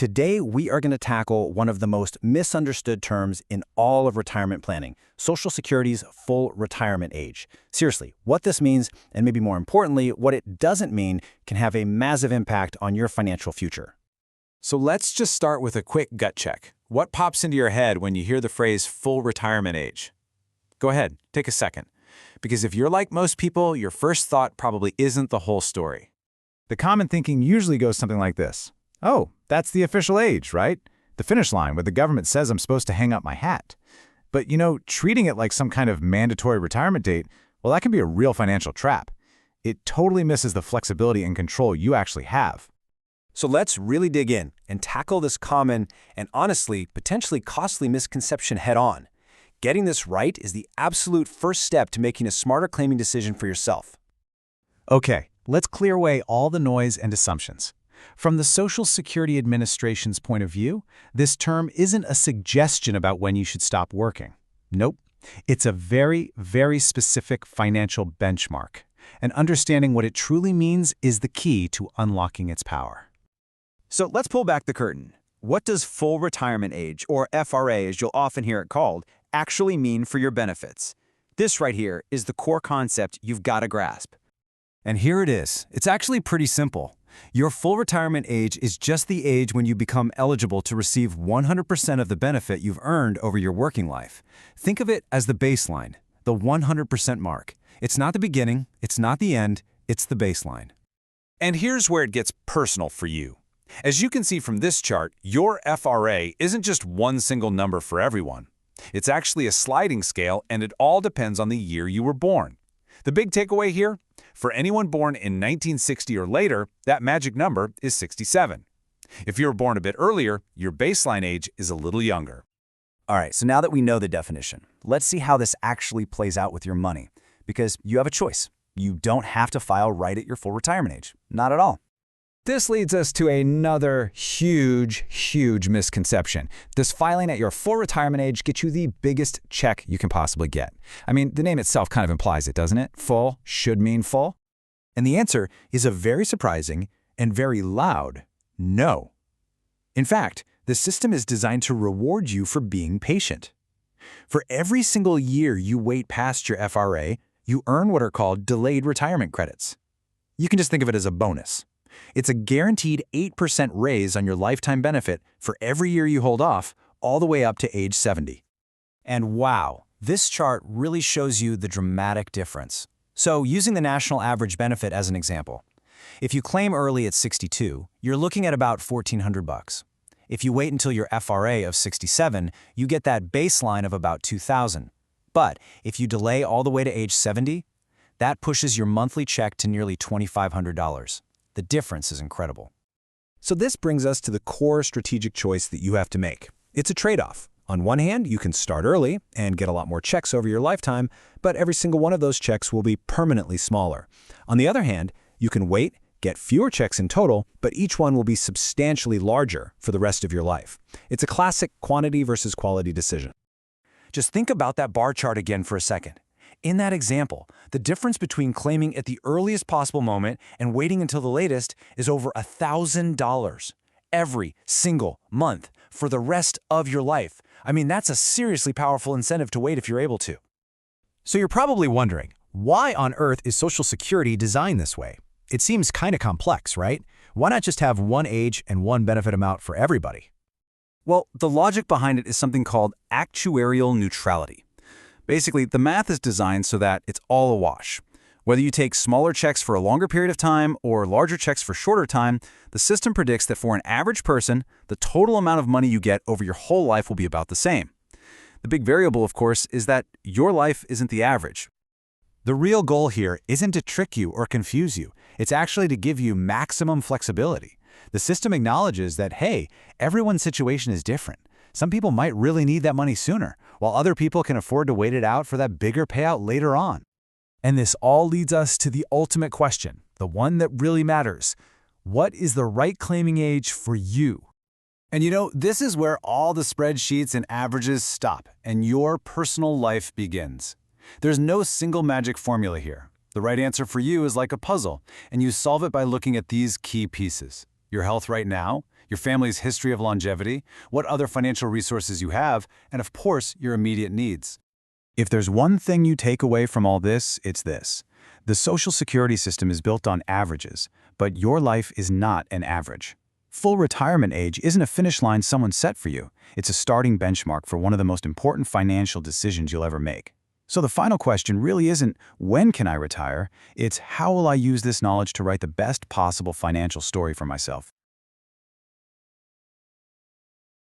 Today, we are going to tackle one of the most misunderstood terms in all of retirement planning, Social Security's full retirement age. Seriously, what this means, and maybe more importantly, what it doesn't mean, can have a massive impact on your financial future. So let's just start with a quick gut check. What pops into your head when you hear the phrase full retirement age? Go ahead, take a second. Because if you're like most people, your first thought probably isn't the whole story. The common thinking usually goes something like this. Oh, that's the official age, right? The finish line where the government says I'm supposed to hang up my hat. But treating it like some kind of mandatory retirement date, well, that can be a real financial trap. It totally misses the flexibility and control you actually have. So let's really dig in and tackle this common and honestly, potentially costly misconception head on. Getting this right is the absolute first step to making a smarter claiming decision for yourself. Okay, let's clear away all the noise and assumptions. From the Social Security Administration's point of view, this term isn't a suggestion about when you should stop working. Nope. It's a very, very specific financial benchmark. And understanding what it truly means is the key to unlocking its power. So let's pull back the curtain. What does full retirement age, or FRA as you'll often hear it called, actually mean for your benefits? This right here is the core concept you've got to grasp. And here it is. It's actually pretty simple. Your full retirement age is just the age when you become eligible to receive 100% of the benefit you've earned over your working life. Think of it as the baseline, the 100% mark. It's not the beginning, it's not the end, it's the baseline. And here's where it gets personal for you. As you can see from this chart, your FRA isn't just one single number for everyone. It's actually a sliding scale, and it all depends on the year you were born. The big takeaway here? For anyone born in 1960 or later, that magic number is 67. If you were born a bit earlier, your baseline age is a little younger. All right, so now that we know the definition, let's see how this actually plays out with your money. Because you have a choice. You don't have to file right at your full retirement age. Not at all. This leads us to another huge misconception. Does filing at your full retirement age get you the biggest check you can possibly get? I mean, the name itself kind of implies it, doesn't it? Full should mean full. And the answer is a very surprising and very loud no. In fact, the system is designed to reward you for being patient. For every single year you wait past your FRA, you earn what are called delayed retirement credits. You can just think of it as a bonus. It's a guaranteed 8% raise on your lifetime benefit for every year you hold off, all the way up to age 70. And wow, this chart really shows you the dramatic difference. So using the national average benefit as an example, if you claim early at 62, you're looking at about $1,400. If you wait until your FRA of 67, you get that baseline of about $2,000. But if you delay all the way to age 70, that pushes your monthly check to nearly $2,500. The difference is incredible. So this brings us to the core strategic choice that you have to make. It's a trade-off. On one hand, you can start early and get a lot more checks over your lifetime, but every single one of those checks will be permanently smaller. On the other hand, you can wait, get fewer checks in total, but each one will be substantially larger for the rest of your life. It's a classic quantity versus quality decision. Just think about that bar chart again for a second. In that example, the difference between claiming at the earliest possible moment and waiting until the latest is over $1,000 every single month for the rest of your life. I mean, that's a seriously powerful incentive to wait if you're able to. So you're probably wondering, why on earth is Social Security designed this way? It seems kind of complex, right? Why not just have one age and one benefit amount for everybody? Well, the logic behind it is something called actuarial neutrality. Basically, the math is designed so that it's all a wash. Whether you take smaller checks for a longer period of time or larger checks for shorter time, the system predicts that for an average person, the total amount of money you get over your whole life will be about the same. The big variable, of course, is that your life isn't the average. The real goal here isn't to trick you or confuse you. It's actually to give you maximum flexibility. The system acknowledges that, hey, everyone's situation is different. Some people might really need that money sooner, while other people can afford to wait it out for that bigger payout later on. And this all leads us to the ultimate question, the one that really matters. What is the right claiming age for you? And this is where all the spreadsheets and averages stop, and your personal life begins. There's no single magic formula here. The right answer for you is like a puzzle, and you solve it by looking at these key pieces: your health right now, your family's history of longevity, what other financial resources you have, and of course, your immediate needs. If there's one thing you take away from all this, it's this. The Social Security system is built on averages, but your life is not an average. Full retirement age isn't a finish line someone set for you. It's a starting benchmark for one of the most important financial decisions you'll ever make. So the final question really isn't, when can I retire? It's how will I use this knowledge to write the best possible financial story for myself?